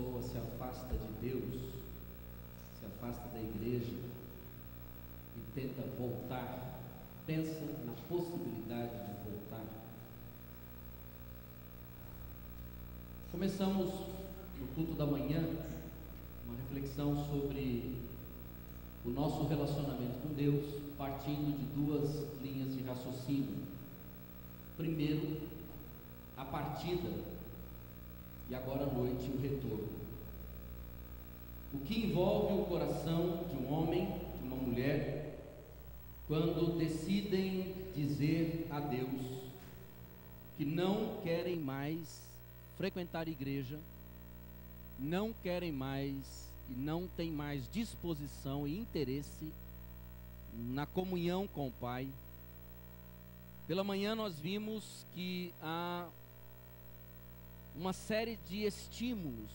pessoa se afasta de Deus, se afasta da igreja e tenta voltar, pensa na possibilidade de voltar. Começamos no culto da manhã uma reflexão sobre o nosso relacionamento com Deus, partindo de duas linhas de raciocínio. Primeiro, a partida, e agora à noite o retorno. O que envolve o coração de um homem, de uma mulher, quando decidem dizer a Deus que não querem mais frequentar a igreja, não querem mais e não têm mais disposição e interesse na comunhão com o Pai. Pela manhã nós vimos que há uma série de estímulos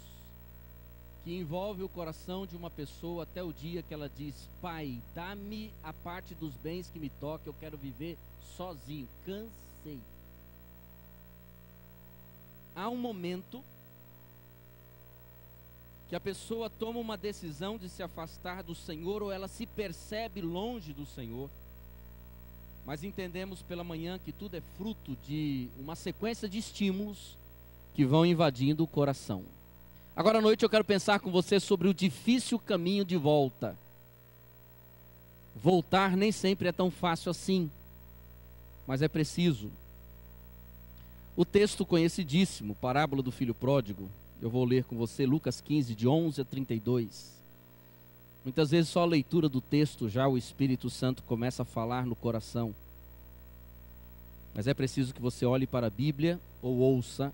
que envolve o coração de uma pessoa até o dia que ela diz: Pai, dá-me a parte dos bens que me toca, eu quero viver sozinho, cansei. Há um momento que a pessoa toma uma decisão de se afastar do Senhor, ou ela se percebe longe do Senhor. Mas entendemos pela manhã que tudo é fruto de uma sequência de estímulos que vão invadindo o coração. Agora à noite eu quero pensar com você sobre o difícil caminho de volta. Voltar nem sempre é tão fácil assim, mas é preciso. O texto conhecidíssimo, parábola do filho pródigo, eu vou ler com você Lucas 15, de 11 a 32. Muitas vezes só a leitura do texto já o Espírito Santo começa a falar no coração. Mas é preciso que você olhe para a Bíblia ou ouça,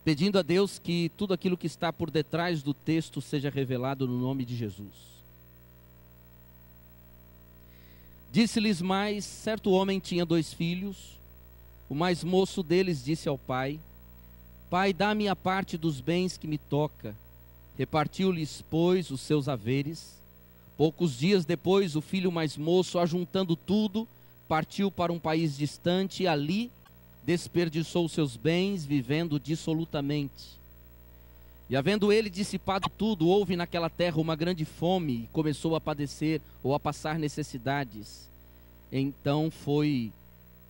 pedindo a Deus que tudo aquilo que está por detrás do texto seja revelado no nome de Jesus. Disse-lhes mais: certo homem tinha 2 filhos. O mais moço deles disse ao pai: Pai, dá-me a parte dos bens que me toca. Repartiu-lhes, pois, os seus haveres. Poucos dias depois, o filho mais moço, ajuntando tudo, partiu para um país distante e ali desperdiçou seus bens, vivendo dissolutamente. E havendo ele dissipado tudo, houve naquela terra uma grande fome, e começou a padecer ou a passar necessidades. Então foi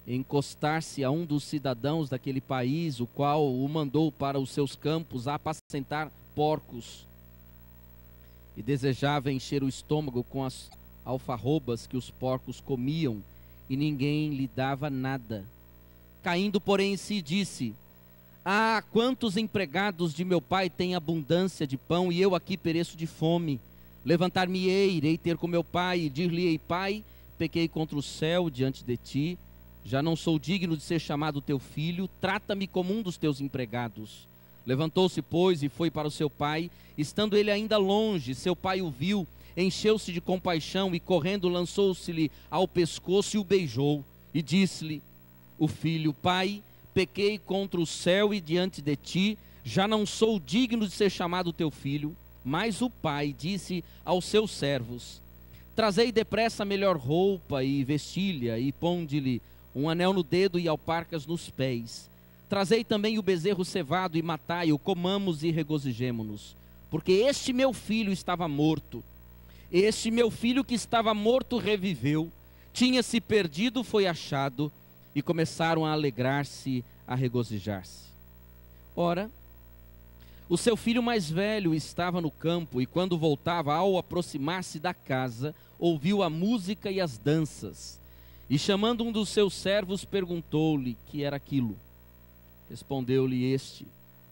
encostar-se a um dos cidadãos daquele país, o qual o mandou para os seus campos a apacentar porcos, e desejava encher o estômago com as alfarrobas que os porcos comiam, e ninguém lhe dava nada. Caindo, porém, em si, disse: Ah, quantos empregados de meu pai têm abundância de pão, e eu aqui pereço de fome. Levantar-me-ei, irei ter com meu pai, e dir-lhe-ei: Pai, pequei contra o céu diante de ti, já não sou digno de ser chamado teu filho, trata-me como um dos teus empregados. Levantou-se, pois, e foi para o seu pai. Estando ele ainda longe, seu pai o viu, encheu-se de compaixão, e correndo lançou-se-lhe ao pescoço e o beijou. E disse-lhe o filho: Pai, pequei contra o céu e diante de ti, já não sou digno de ser chamado teu filho. Mas o pai disse aos seus servos: Trazei depressa a melhor roupa e vestilha, e ponde-lhe um anel no dedo e alparcas nos pés. Trazei também o bezerro cevado e matai-o, comamos e regozijemo-nos. Porque este meu filho estava morto. Este meu filho que estava morto reviveu. Tinha-se perdido, foi achado. E começaram a alegrar-se, a regozijar-se. Ora, o seu filho mais velho estava no campo, e quando voltava, ao aproximar-se da casa, ouviu a música e as danças. E chamando um dos seus servos, perguntou-lhe que era aquilo. Respondeu-lhe este: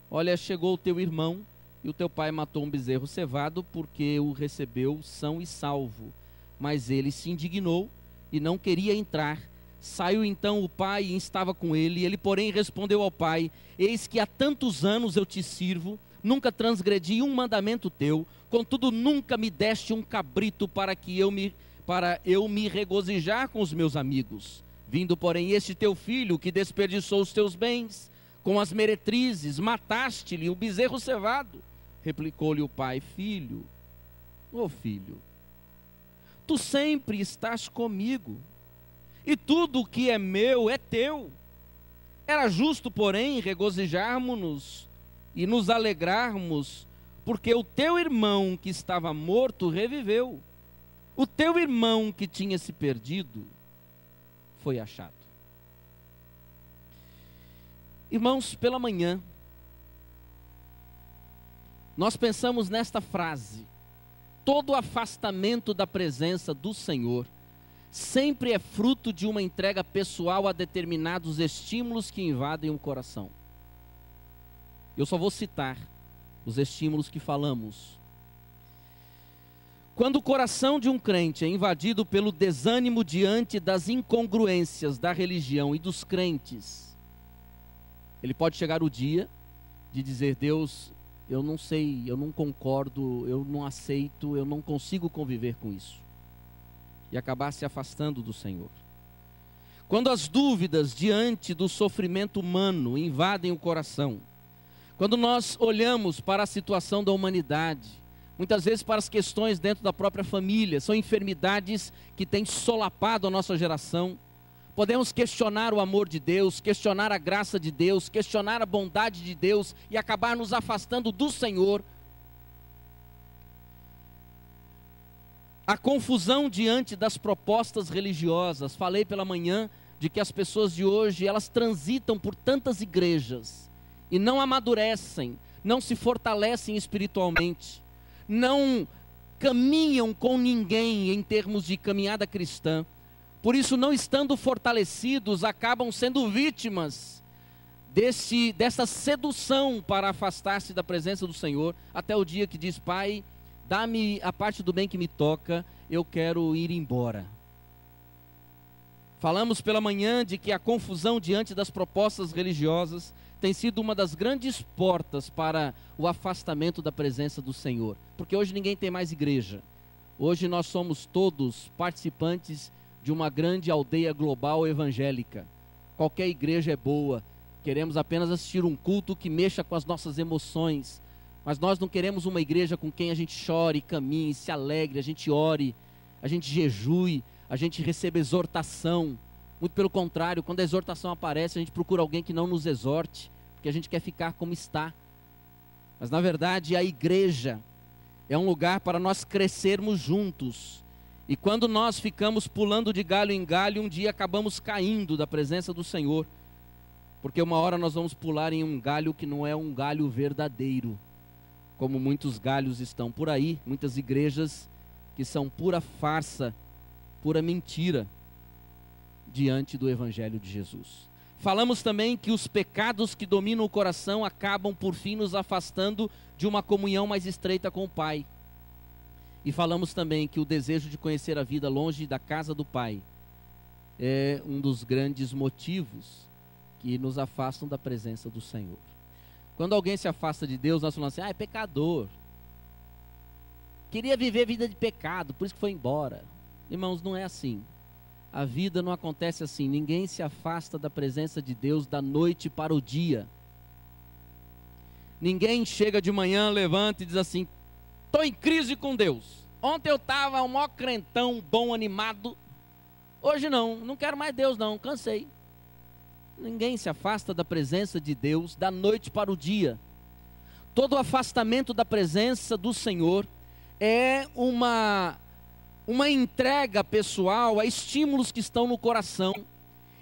Olha, chegou o teu irmão, e o teu pai matou um bezerro cevado, porque o recebeu são e salvo. Mas ele se indignou e não queria entrar. Saiu então o pai e estava com ele. Ele, porém, respondeu ao pai: Eis que há tantos anos eu te sirvo, nunca transgredi um mandamento teu, contudo nunca me deste um cabrito para eu me regozijar com os meus amigos. Vindo, porém, este teu filho, que desperdiçou os teus bens com as meretrizes, mataste-lhe o bezerro cevado. Replicou-lhe o pai: Filho, filho, tu sempre estás comigo, e tudo o que é meu é teu. Era justo, porém, regozijarmos-nos e nos alegrarmos, porque o teu irmão que estava morto reviveu. O teu irmão que tinha se perdido foi achado. Irmãos, pela manhã, nós pensamos nesta frase: todo afastamento da presença do Senhor sempre é fruto de uma entrega pessoal a determinados estímulos que invadem o coração. Eu só vou citar os estímulos que falamos. Quando o coração de um crente é invadido pelo desânimo diante das incongruências da religião e dos crentes, ele pode chegar o dia de dizer: Deus, eu não sei, eu não concordo, eu não aceito, eu não consigo conviver com isso. E acabar se afastando do Senhor. Quando as dúvidas diante do sofrimento humano invadem o coração, quando nós olhamos para a situação da humanidade, muitas vezes para as questões dentro da própria família, são enfermidades que têm solapado a nossa geração, podemos questionar o amor de Deus, questionar a graça de Deus, questionar a bondade de Deus e acabar nos afastando do Senhor. A confusão diante das propostas religiosas. Falei pela manhã de que as pessoas de hoje, elas transitam por tantas igrejas e não amadurecem, não se fortalecem espiritualmente, não caminham com ninguém em termos de caminhada cristã. Por isso, não estando fortalecidos, acabam sendo vítimas dessa sedução para afastar-se da presença do Senhor, até o dia que diz: Pai, dá-me a parte do bem que me toca, eu quero ir embora. Falamos pela manhã de que a confusão diante das propostas religiosas tem sido uma das grandes portas para o afastamento da presença do Senhor. Porque hoje ninguém tem mais igreja. Hoje nós somos todos participantes de uma grande aldeia global evangélica. Qualquer igreja é boa. Queremos apenas assistir um culto que mexa com as nossas emoções. Mas nós não queremos uma igreja com quem a gente chore, caminhe, se alegre, a gente ore, a gente jejue, a gente receba exortação. Muito pelo contrário, quando a exortação aparece, a gente procura alguém que não nos exorte, porque a gente quer ficar como está. Mas na verdade a igreja é um lugar para nós crescermos juntos. E quando nós ficamos pulando de galho em galho, um dia acabamos caindo da presença do Senhor. Porque uma hora nós vamos pular em um galho que não é um galho verdadeiro. Como muitos galhos estão por aí, muitas igrejas que são pura farsa, pura mentira, diante do Evangelho de Jesus. Falamos também que os pecados que dominam o coração acabam por fim nos afastando de uma comunhão mais estreita com o Pai. E falamos também que o desejo de conhecer a vida longe da casa do Pai é um dos grandes motivos que nos afastam da presença do Senhor. Quando alguém se afasta de Deus, nós falamos assim: é pecador. Queria viver vida de pecado, por isso que foi embora. Irmãos, não é assim. A vida não acontece assim. Ninguém se afasta da presença de Deus da noite para o dia. Ninguém chega de manhã, levanta e diz assim: estou em crise com Deus. Ontem eu estava um maior crentão, bom, animado. Hoje não quero mais Deus não, cansei. Ninguém se afasta da presença de Deus da noite para o dia. Todo afastamento da presença do Senhor é uma entrega pessoal a estímulos que estão no coração,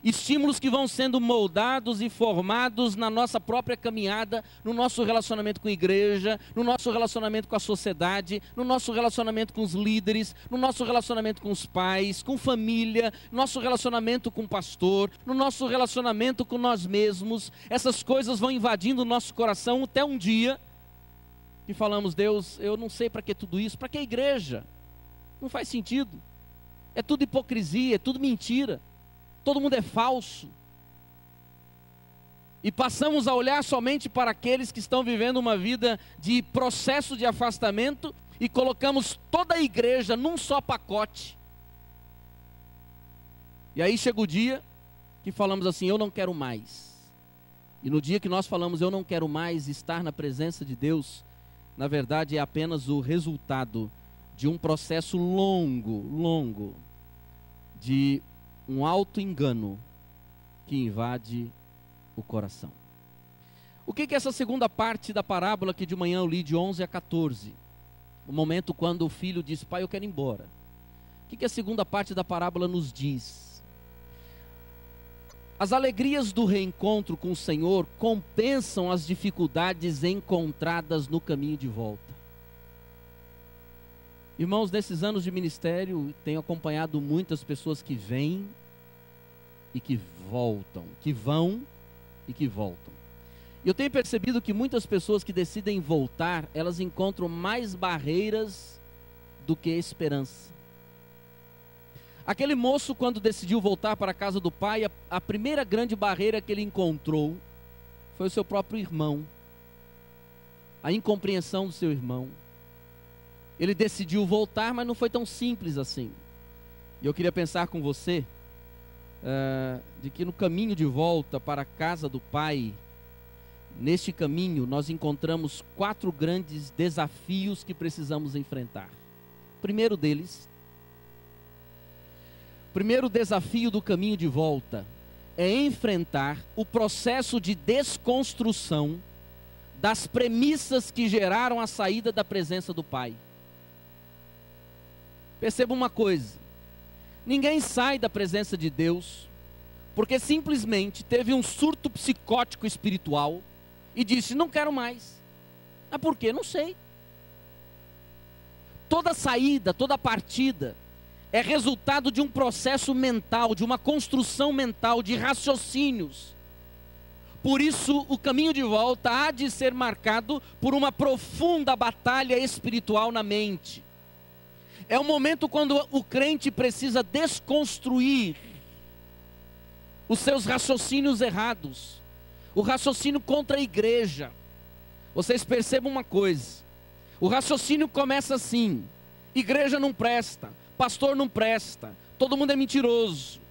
estímulos que vão sendo moldados e formados na nossa própria caminhada, no nosso relacionamento com a igreja, no nosso relacionamento com a sociedade, no nosso relacionamento com os líderes, no nosso relacionamento com os pais, com família, no nosso relacionamento com o pastor, no nosso relacionamento com nós mesmos. Essas coisas vão invadindo o nosso coração até um dia que falamos: Deus, eu não sei para que tudo isso, para que igreja? Não faz sentido, é tudo hipocrisia, é tudo mentira, todo mundo é falso. E passamos a olhar somente para aqueles que estão vivendo uma vida de processo de afastamento e colocamos toda a igreja num só pacote. E aí chega o dia que falamos assim: eu não quero mais. E no dia que nós falamos eu não quero mais estar na presença de Deus, na verdade é apenas o resultado de um processo longo, de um auto-engano que invade o coração. O que é essa segunda parte da parábola que de manhã eu li, de 11 a 14? O momento quando o filho diz: pai, eu quero ir embora. O que a segunda parte da parábola nos diz? As alegrias do reencontro com o Senhor compensam as dificuldades encontradas no caminho de volta. Irmãos, nesses anos de ministério, tenho acompanhado muitas pessoas que vêm e que voltam, que vão e que voltam. E eu tenho percebido que muitas pessoas que decidem voltar, elas encontram mais barreiras do que esperança. Aquele moço, quando decidiu voltar para a casa do pai, a primeira grande barreira que ele encontrou foi o seu próprio irmão, a incompreensão do seu irmão. Ele decidiu voltar, mas não foi tão simples assim. E eu queria pensar com você, de que no caminho de volta para a casa do pai, neste caminho nós encontramos 4 grandes desafios que precisamos enfrentar. Primeiro desafio do caminho de volta é enfrentar o processo de desconstrução das premissas que geraram a saída da presença do pai. Perceba uma coisa: ninguém sai da presença de Deus porque simplesmente teve um surto psicótico espiritual e disse: não quero mais. Mas por quê? Não sei. Toda saída, toda partida é resultado de um processo mental, de uma construção mental, de raciocínios. Por isso, o caminho de volta há de ser marcado por uma profunda batalha espiritual na mente. É o momento quando o crente precisa desconstruir os seus raciocínios errados, o raciocínio contra a igreja. Vocês percebam uma coisa: o raciocínio começa assim: igreja não presta, pastor não presta, todo mundo é mentiroso,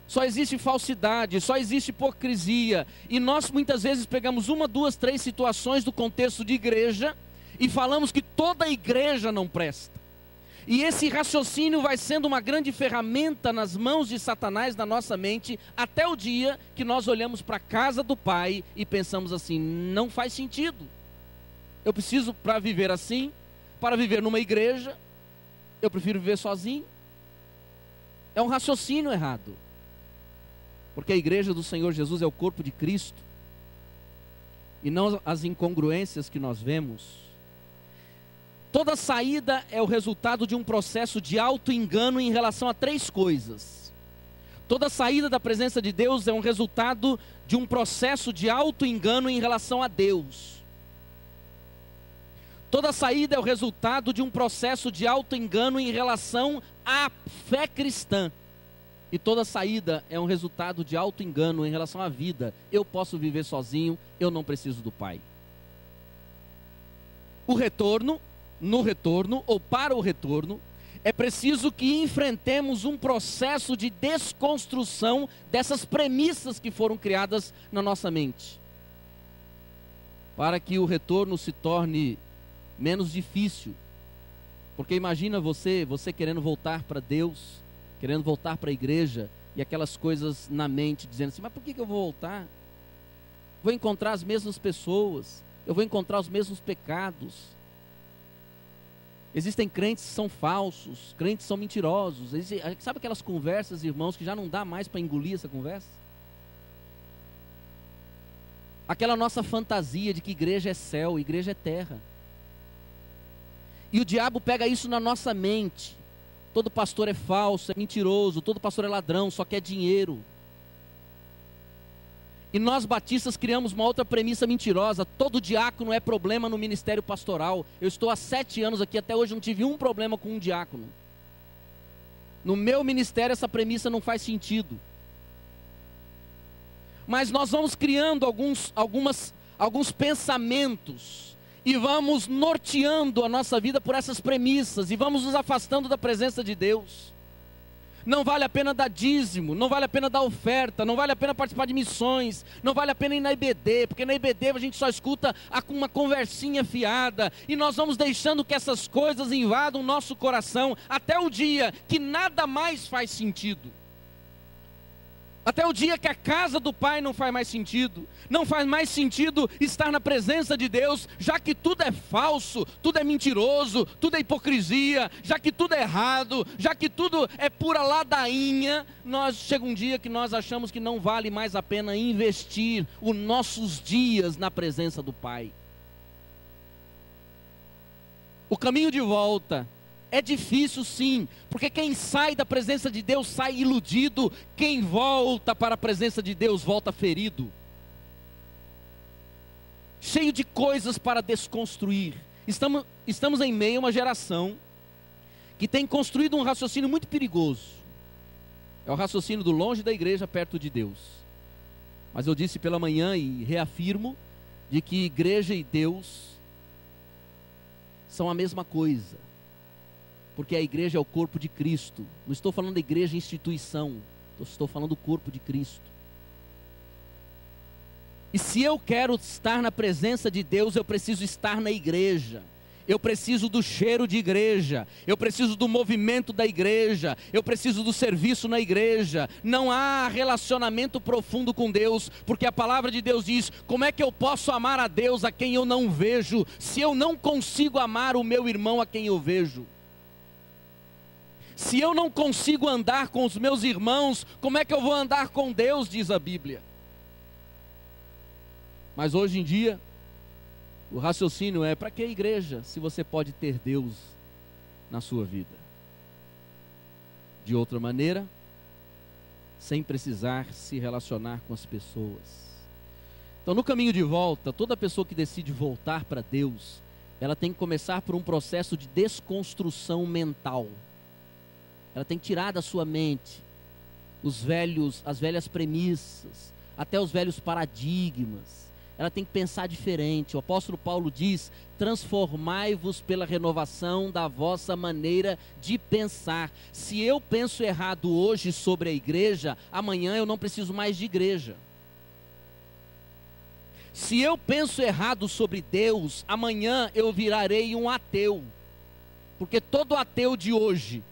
só existe falsidade, só existe hipocrisia. E nós muitas vezes pegamos 1, 2, 3 situações do contexto de igreja e falamos que toda a igreja não presta. E esse raciocínio vai sendo uma grande ferramenta nas mãos de Satanás na nossa mente, até o dia que nós olhamos para a casa do pai e pensamos assim: não faz sentido. Eu preciso, para viver assim, para viver numa igreja, eu prefiro viver sozinho. É um raciocínio errado. Porque a igreja do Senhor Jesus é o corpo de Cristo, e não as incongruências que nós vemos. Toda saída é o resultado de um processo de auto-engano em relação a 3 coisas. Toda saída da presença de Deus é um resultado de um processo de auto-engano em relação a Deus. Toda saída é o resultado de um processo de auto-engano em relação à fé cristã. E toda saída é um resultado de auto-engano em relação à vida. Eu posso viver sozinho, eu não preciso do Pai. No retorno, ou para o retorno, é preciso que enfrentemos um processo de desconstrução dessas premissas que foram criadas na nossa mente, para que o retorno se torne menos difícil. Porque imagina você querendo voltar para Deus, querendo voltar para a igreja, e aquelas coisas na mente, dizendo assim: mas por que eu vou voltar? Vou encontrar as mesmas pessoas, eu vou encontrar os mesmos pecados. Existem crentes que são falsos, crentes que são mentirosos. Sabe aquelas conversas, irmãos, que já não dá mais para engolir essa conversa? Aquela nossa fantasia de que igreja é céu, igreja é terra. E o diabo pega isso na nossa mente. Todo pastor é falso, é mentiroso, todo pastor é ladrão, só quer dinheiro. E nós batistas criamos uma outra premissa mentirosa: todo diácono é problema no ministério pastoral. Eu estou há 7 anos aqui, até hoje não tive um problema com um diácono. No meu ministério essa premissa não faz sentido. Mas nós vamos criando alguns pensamentos e vamos norteando a nossa vida por essas premissas, e vamos nos afastando da presença de Deus. Não vale a pena dar dízimo, não vale a pena dar oferta, não vale a pena participar de missões, não vale a pena ir na IBD, porque na IBD a gente só escuta uma conversinha fiada, e nós vamos deixando que essas coisas invadam o nosso coração, até o dia que nada mais faz sentido. Até o dia que a casa do Pai não faz mais sentido. Não faz mais sentido estar na presença de Deus, já que tudo é falso, tudo é mentiroso, tudo é hipocrisia, já que tudo é errado, já que tudo é pura ladainha. Chega um dia que nós achamos que não vale mais a pena investir os nossos dias na presença do Pai. O caminho de volta é difícil, sim, porque quem sai da presença de Deus sai iludido, quem volta para a presença de Deus volta ferido, cheio de coisas para desconstruir. Estamos em meio a uma geração que tem construído um raciocínio muito perigoso. É o raciocínio do longe da igreja, perto de Deus. Mas eu disse pela manhã e reafirmo de que igreja e Deus são a mesma coisa. Porque a igreja é o corpo de Cristo. Não estou falando da igreja instituição, estou falando do corpo de Cristo. E se eu quero estar na presença de Deus, eu preciso estar na igreja. Eu preciso do cheiro de igreja, eu preciso do movimento da igreja, eu preciso do serviço na igreja. Não há relacionamento profundo com Deus, porque a palavra de Deus diz: como é que eu posso amar a Deus a quem eu não vejo, se eu não consigo amar o meu irmão a quem eu vejo? Se eu não consigo andar com os meus irmãos, como é que eu vou andar com Deus, diz a Bíblia. Mas hoje em dia, o raciocínio é: para que igreja, se você pode ter Deus na sua vida? De outra maneira, sem precisar se relacionar com as pessoas. Então, no caminho de volta, toda pessoa que decide voltar para Deus, ela tem que começar por um processo de desconstrução mental. Ela tem que tirar da sua mente as velhas premissas, até os velhos paradigmas. Ela tem que pensar diferente. O apóstolo Paulo diz: transformai-vos pela renovação da vossa maneira de pensar. Se eu penso errado hoje sobre a igreja, amanhã eu não preciso mais de igreja. Se eu penso errado sobre Deus, amanhã eu virarei um ateu. Porque todo ateu de hoje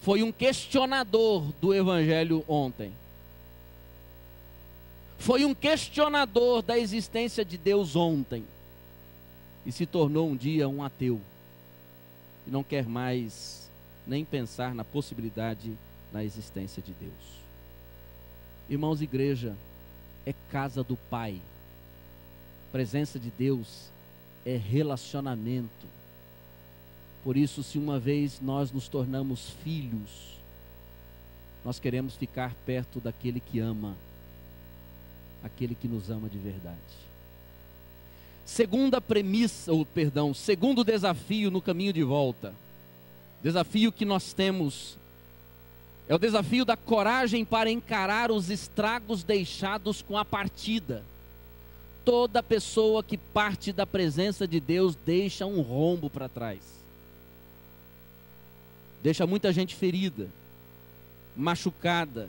foi um questionador do evangelho ontem. Foi um questionador da existência de Deus ontem. E se tornou um dia um ateu. E não quer mais nem pensar na possibilidade da existência de Deus. Irmãos, igreja é casa do Pai. Presença de Deus é relacionamento. Por isso, se uma vez nós nos tornamos filhos, nós queremos ficar perto daquele que ama, aquele que nos ama de verdade. Segundo desafio no caminho de volta, desafio que nós temos, é o desafio da coragem para encarar os estragos deixados com a partida. Toda pessoa que parte da presença de Deus deixa um rombo para trás. Deixa muita gente ferida, machucada.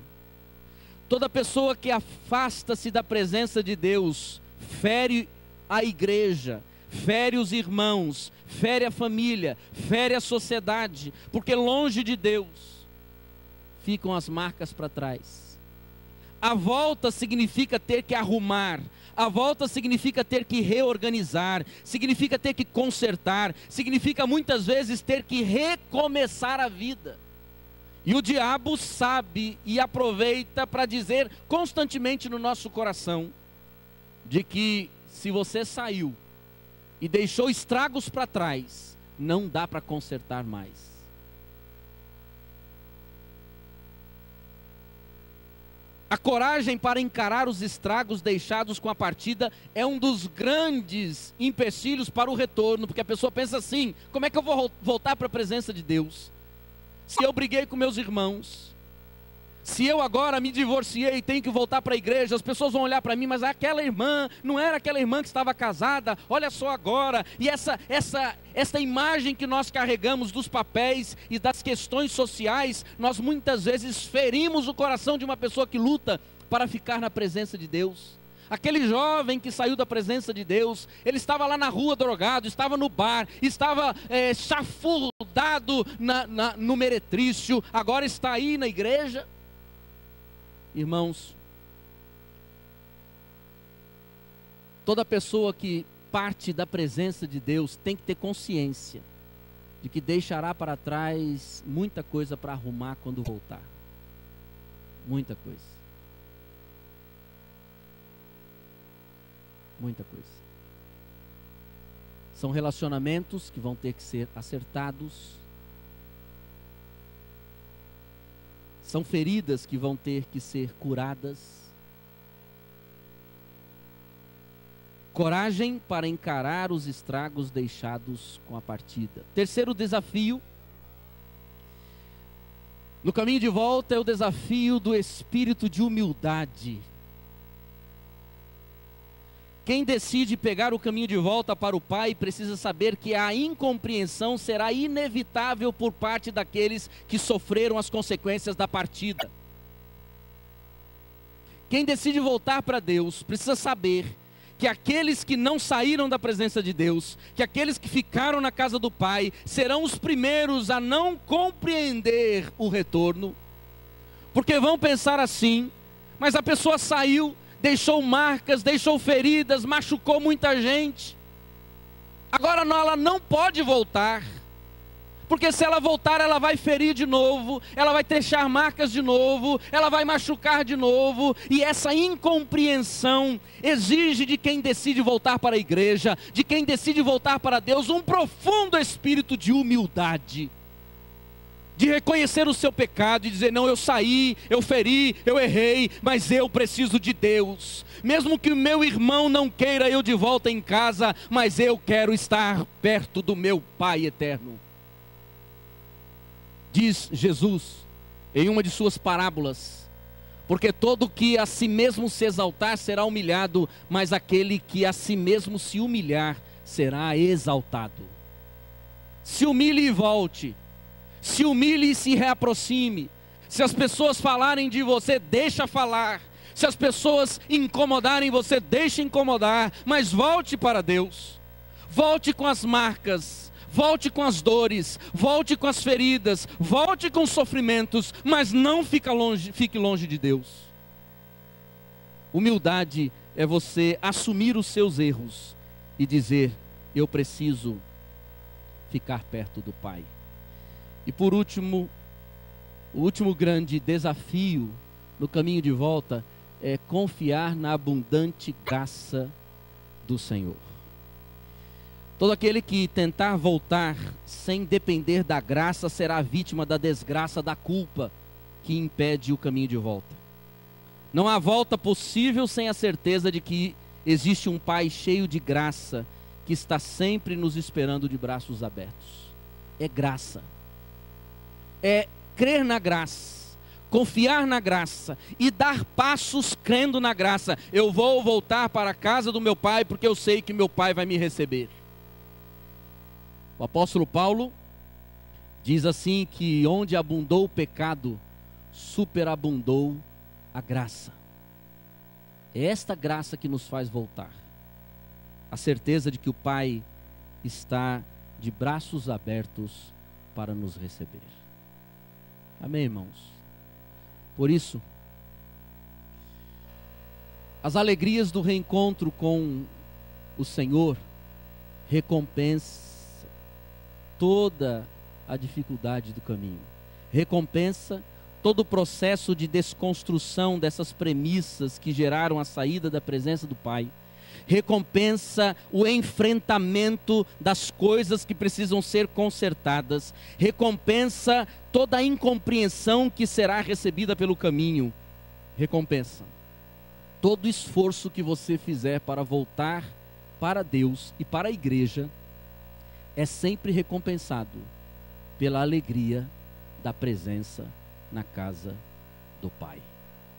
Toda pessoa que afasta-se da presença de Deus fere a igreja, fere os irmãos, fere a família, fere a sociedade, porque longe de Deus ficam as marcas para trás. A volta significa ter que arrumar, a volta significa ter que reorganizar, significa ter que consertar, significa muitas vezes ter que recomeçar a vida. E o diabo sabe e aproveita para dizer constantemente no nosso coração, de que se você saiu e deixou estragos para trás, não dá para consertar mais. A coragem para encarar os estragos deixados com a partida é um dos grandes empecilhos para o retorno, porque a pessoa pensa assim: como é que eu vou voltar para a presença de Deus? Se eu briguei com meus irmãos, se eu agora me divorciei e tenho que voltar para a igreja, as pessoas vão olhar para mim, mas aquela irmã, não era aquela irmã que estava casada, olha só agora. E essa imagem que nós carregamos dos papéis e das questões sociais, nós muitas vezes ferimos o coração de uma pessoa que luta para ficar na presença de Deus. Aquele jovem que saiu da presença de Deus, ele estava lá na rua drogado, estava no bar, estava chafurdado no meretrício, agora está aí na igreja. Irmãos, toda pessoa que parte da presença de Deus tem que ter consciência de que deixará para trás muita coisa para arrumar quando voltar. Muita coisa. Muita coisa. São relacionamentos que vão ter que ser acertados. São feridas que vão ter que ser curadas. Coragem para encarar os estragos deixados com a partida. Terceiro desafio, no caminho de volta, é o desafio do espírito de humildade. Quem decide pegar o caminho de volta para o Pai precisa saber que a incompreensão será inevitável por parte daqueles que sofreram as consequências da partida. Quem decide voltar para Deus precisa saber que aqueles que não saíram da presença de Deus, que aqueles que ficaram na casa do Pai, serão os primeiros a não compreender o retorno, porque vão pensar assim: mas a pessoa saiu, deixou marcas, deixou feridas, machucou muita gente, agora ela não pode voltar, porque se ela voltar ela vai ferir de novo, ela vai deixar marcas de novo, ela vai machucar de novo, e essa incompreensão exige de quem decide voltar para a igreja, de quem decide voltar para Deus, um profundo espírito de humildade, de reconhecer o seu pecado e dizer: não, eu saí, eu feri, eu errei, mas eu preciso de Deus, mesmo que o meu irmão não queira eu de volta em casa, mas eu quero estar perto do meu Pai eterno. Diz Jesus em uma de suas parábolas: porque todo que a si mesmo se exaltar será humilhado, mas aquele que a si mesmo se humilhar será exaltado. Se humilhe e volte, se humilhe e se reaproxime. Se as pessoas falarem de você, deixa falar. Se as pessoas incomodarem você, deixa incomodar, mas volte para Deus. Volte com as marcas, volte com as dores, volte com as feridas, volte com os sofrimentos, mas não fique longe de Deus. Humildade é você assumir os seus erros e dizer: eu preciso ficar perto do Pai. E por último, o último grande desafio no caminho de volta é confiar na abundante graça do Senhor. Todo aquele que tentar voltar sem depender da graça será vítima da desgraça da culpa que impede o caminho de volta. Não há volta possível sem a certeza de que existe um Pai cheio de graça que está sempre nos esperando de braços abertos. É graça. É crer na graça, confiar na graça e dar passos crendo na graça. Eu vou voltar para a casa do meu Pai porque eu sei que meu Pai vai me receber. O apóstolo Paulo diz assim que onde abundou o pecado, superabundou a graça. É esta graça que nos faz voltar. A certeza de que o Pai está de braços abertos para nos receber. Amém, irmãos? Por isso, as alegrias do reencontro com o Senhor recompensa toda a dificuldade do caminho. Recompensa todo o processo de desconstrução dessas premissas que geraram a saída da presença do Pai. Recompensa o enfrentamento das coisas que precisam ser consertadas. Recompensa toda a incompreensão que será recebida pelo caminho. Recompensa todo esforço que você fizer para voltar para Deus e para a igreja. É sempre recompensado pela alegria da presença na casa do Pai.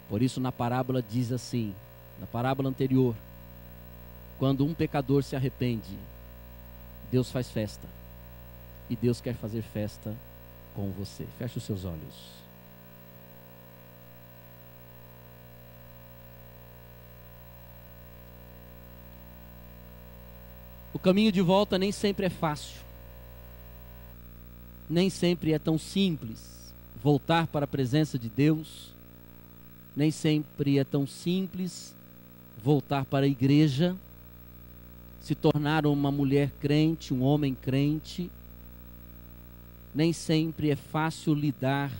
Por isso na parábola diz assim, na parábola anterior: quando um pecador se arrepende, Deus faz festa. E Deus quer fazer festa com você. Feche os seus olhos. O caminho de volta nem sempre é fácil. Nem sempre é tão simples voltar para a presença de Deus. Nem sempre é tão simples voltar para a igreja, se tornar uma mulher crente, um homem crente. Nem sempre é fácil lidar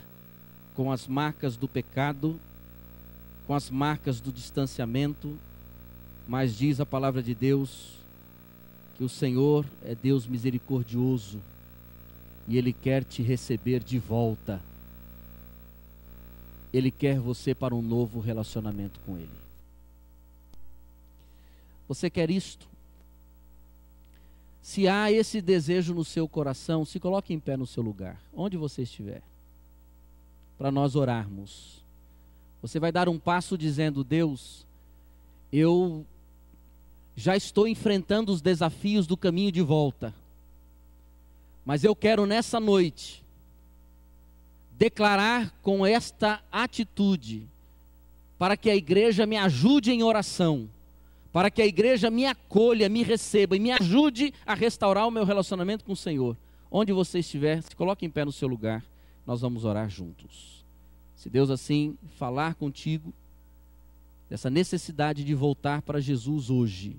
com as marcas do pecado, com as marcas do distanciamento, mas diz a palavra de Deus que o Senhor é Deus misericordioso e Ele quer te receber de volta. Ele quer você para um novo relacionamento com Ele. Você quer isto? Se há esse desejo no seu coração, se coloque em pé no seu lugar, onde você estiver, para nós orarmos. Você vai dar um passo dizendo: Deus, eu já estou enfrentando os desafios do caminho de volta, mas eu quero nessa noite declarar com esta atitude, para que a igreja me ajude em oração, para que a igreja me acolha, me receba e me ajude a restaurar o meu relacionamento com o Senhor. Onde você estiver, se coloque em pé no seu lugar, nós vamos orar juntos. Se Deus assim falar contigo, dessa necessidade de voltar para Jesus hoje,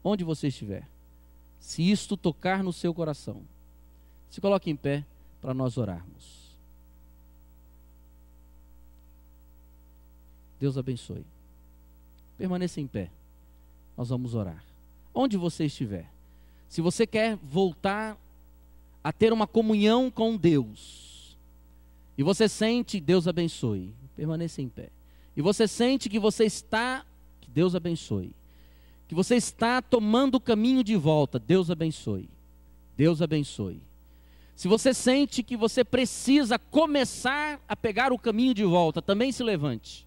onde você estiver, se isto tocar no seu coração, se coloque em pé para nós orarmos. Deus abençoe. Permaneça em pé. Nós vamos orar. Onde você estiver, se você quer voltar a ter uma comunhão com Deus, e você sente, Deus abençoe, permaneça em pé. E você sente que você está, que Deus abençoe, que você está tomando o caminho de volta, Deus abençoe, Deus abençoe. Se você sente que você precisa começar a pegar o caminho de volta, também se levante,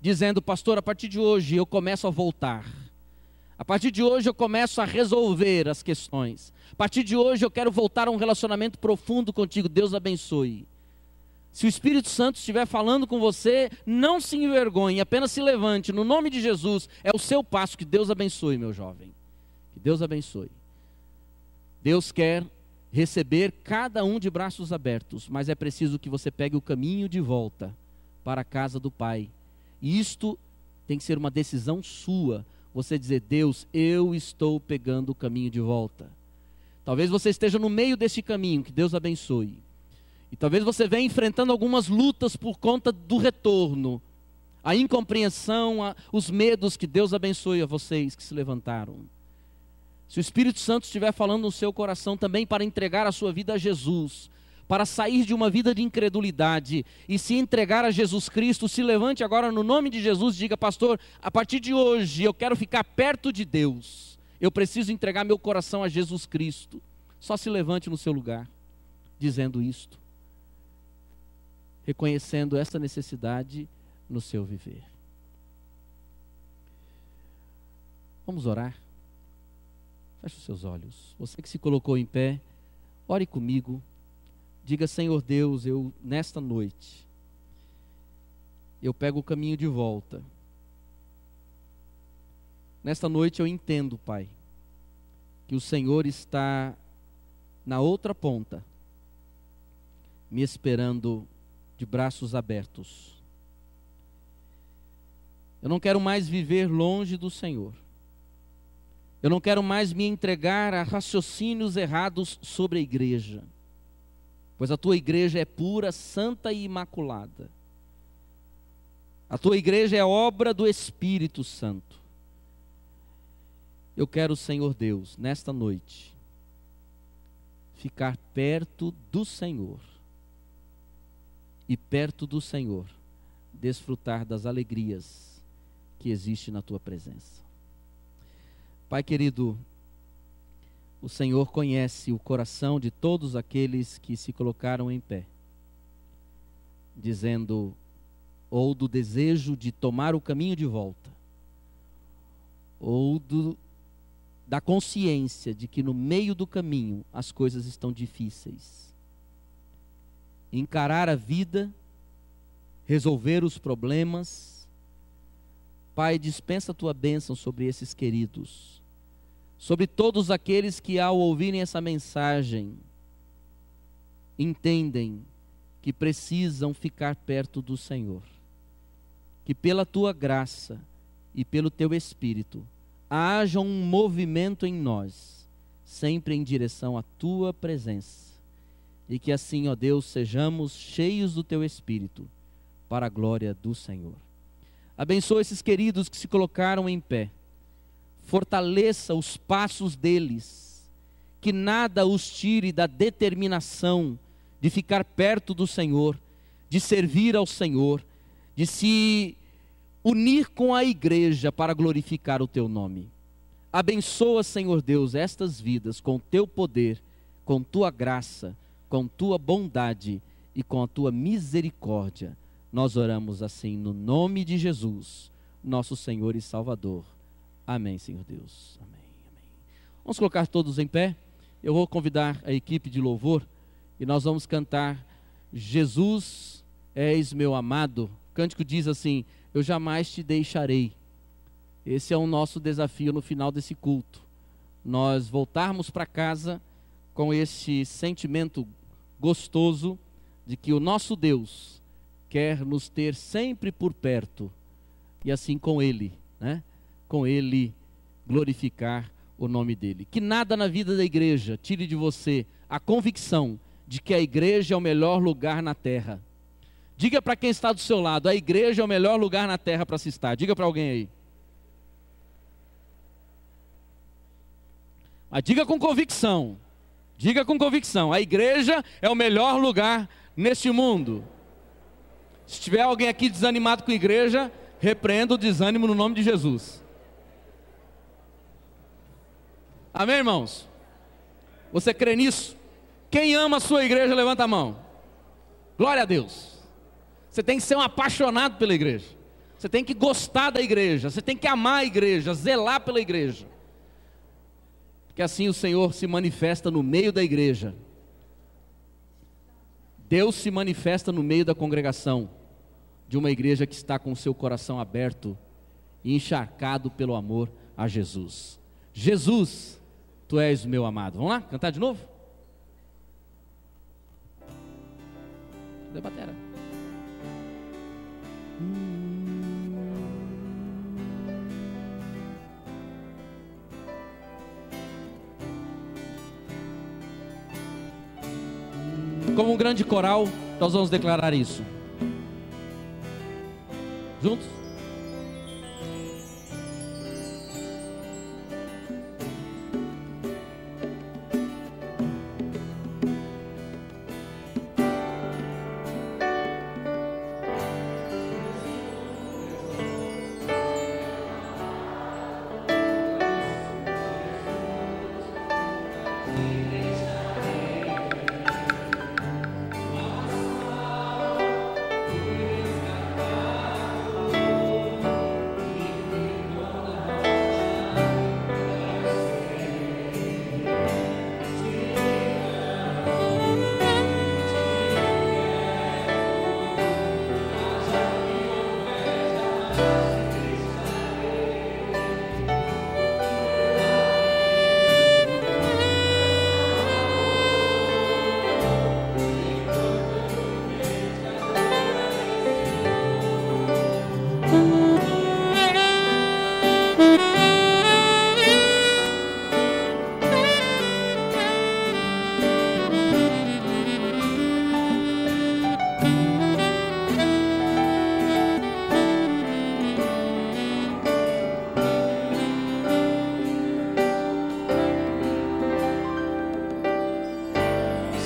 dizendo: pastor, a partir de hoje eu começo a voltar. A partir de hoje eu começo a resolver as questões. A partir de hoje eu quero voltar a um relacionamento profundo contigo. Deus abençoe. Se o Espírito Santo estiver falando com você, não se envergonhe, apenas se levante. No nome de Jesus, é o seu passo. Que Deus abençoe, meu jovem. Que Deus abençoe. Deus quer receber cada um de braços abertos, mas é preciso que você pegue o caminho de volta para a casa do Pai. E isto tem que ser uma decisão sua. Você dizer: Deus, eu estou pegando o caminho de volta. Talvez você esteja no meio desse caminho, que Deus abençoe. E talvez você venha enfrentando algumas lutas por conta do retorno, a incompreensão, os medos. Que Deus abençoe a vocês que se levantaram. Se o Espírito Santo estiver falando no seu coração também para entregar a sua vida a Jesus, para sair de uma vida de incredulidade e se entregar a Jesus Cristo, se levante agora no nome de Jesus e diga: pastor, a partir de hoje eu quero ficar perto de Deus, eu preciso entregar meu coração a Jesus Cristo. Só se levante no seu lugar, dizendo isto, reconhecendo essa necessidade no seu viver. Vamos orar? Feche os seus olhos. Você que se colocou em pé, ore comigo. Diga: Senhor Deus, eu nesta noite, eu pego o caminho de volta. Nesta noite eu entendo, Pai, que o Senhor está na outra ponta, me esperando de braços abertos. Eu não quero mais viver longe do Senhor. Eu não quero mais me entregar a raciocínios errados sobre a igreja, pois a tua igreja é pura, santa e imaculada. A tua igreja é obra do Espírito Santo. Eu quero, Senhor Deus, nesta noite, ficar perto do Senhor. E perto do Senhor, desfrutar das alegrias que existem na tua presença. Pai querido, o Senhor conhece o coração de todos aqueles que se colocaram em pé, dizendo, ou do desejo de tomar o caminho de volta, ou da consciência de que no meio do caminho as coisas estão difíceis. Encarar a vida, resolver os problemas. Pai, dispensa a tua bênção sobre esses queridos, sobre todos aqueles que ao ouvirem essa mensagem, entendem que precisam ficar perto do Senhor. que pela tua graça e pelo teu Espírito haja um movimento em nós, sempre em direção à tua presença. E que assim, ó Deus, sejamos cheios do teu Espírito, para a glória do Senhor. Abençoa esses queridos que se colocaram em pé. Fortaleça os passos deles. Que nada os tire da determinação de ficar perto do Senhor, de servir ao Senhor, de se unir com a igreja para glorificar o teu nome. Abençoa, Senhor Deus, estas vidas com teu poder, com tua graça, com tua bondade e com a tua misericórdia. Nós oramos assim no nome de Jesus, nosso Senhor e Salvador. Amém, Senhor Deus. Amém, amém. Vamos colocar todos em pé. Eu vou convidar a equipe de louvor e nós vamos cantar Jesus és meu amado. O cântico diz assim: eu jamais te deixarei. Esse é o nosso desafio no final desse culto. Nós voltarmos para casa com esse sentimento gostoso de que o nosso Deus quer nos ter sempre por perto, e assim com Ele, né? Com Ele glorificar o nome dEle. Que nada na vida da igreja tire de você a convicção de que a igreja é o melhor lugar na terra. Diga para quem está do seu lado: a igreja é o melhor lugar na terra para se estar. Diga para alguém aí. Mas diga com convicção. Diga com convicção: a igreja é o melhor lugar neste mundo. Se tiver alguém aqui desanimado com a igreja, repreenda o desânimo no nome de Jesus. Amém, irmãos? Você crê nisso? Quem ama a sua igreja, levanta a mão. Glória a Deus. Você tem que ser um apaixonado pela igreja. Você tem que gostar da igreja. Você tem que amar a igreja, zelar pela igreja. Porque assim o Senhor se manifesta no meio da igreja. Deus se manifesta no meio da congregação de uma igreja que está com o seu coração aberto e encharcado pelo amor a Jesus. Jesus, tu és o meu amado. Vamos lá, cantar de novo? Cadê a batera? Como um grande coral, nós vamos declarar isso. Juntos?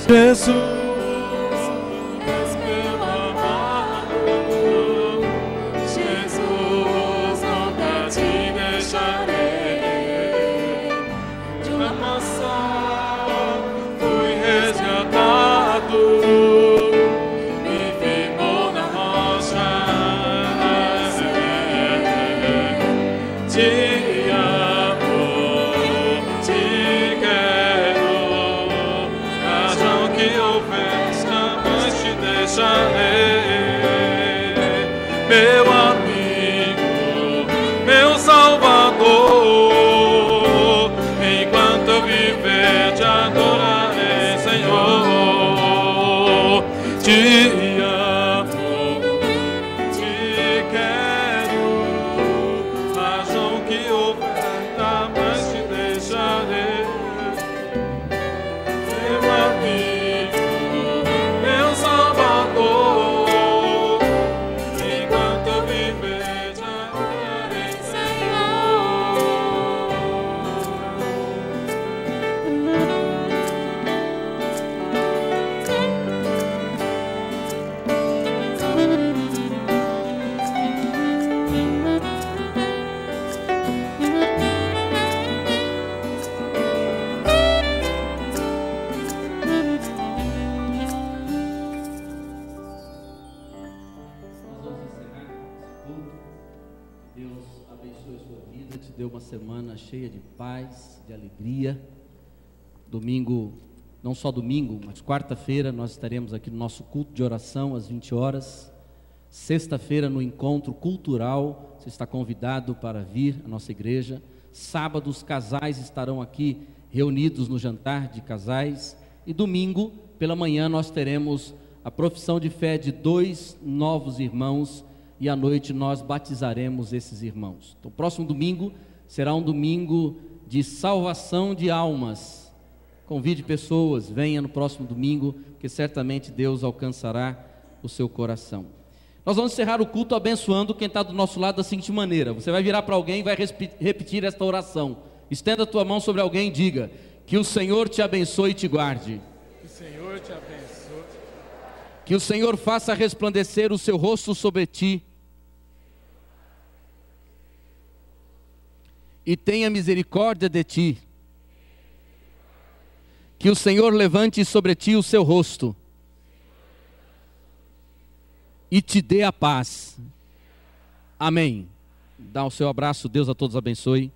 Jesus, meu amado, Jesus, nunca te deixarei. De uma maçã fui resgatado, me firmou na rocha. Te amo, te quero. Que houver, jamais te deixarei, meu amigo, meu Salvador. Enquanto eu viver, te adorarei, Senhor. Te amo, te quero. uma semana cheia de paz, de alegria. Domingo, não só domingo, mas quarta-feira nós estaremos aqui no nosso culto de oração às 20 horas. Sexta-feira no encontro cultural, você está convidado para vir à nossa igreja. Sábado os casais estarão aqui reunidos no jantar de casais. E domingo, pela manhã, nós teremos a profissão de fé de 2 novos irmãos e à noite nós batizaremos esses irmãos. Então, o próximo domingo será um domingo de salvação de almas. Convide pessoas, venha no próximo domingo, que certamente Deus alcançará o seu coração. Nós vamos encerrar o culto abençoando quem está do nosso lado da seguinte maneira: você vai virar para alguém e vai repetir esta oração. Estenda a tua mão sobre alguém e diga: que o Senhor te abençoe e te guarde. Que o Senhor te abençoe. Que o Senhor faça resplandecer o seu rosto sobre ti e tenha misericórdia de ti. Que o Senhor levante sobre ti o seu rosto e te dê a paz. Amém. Dá o seu abraço, Deus a todos abençoe.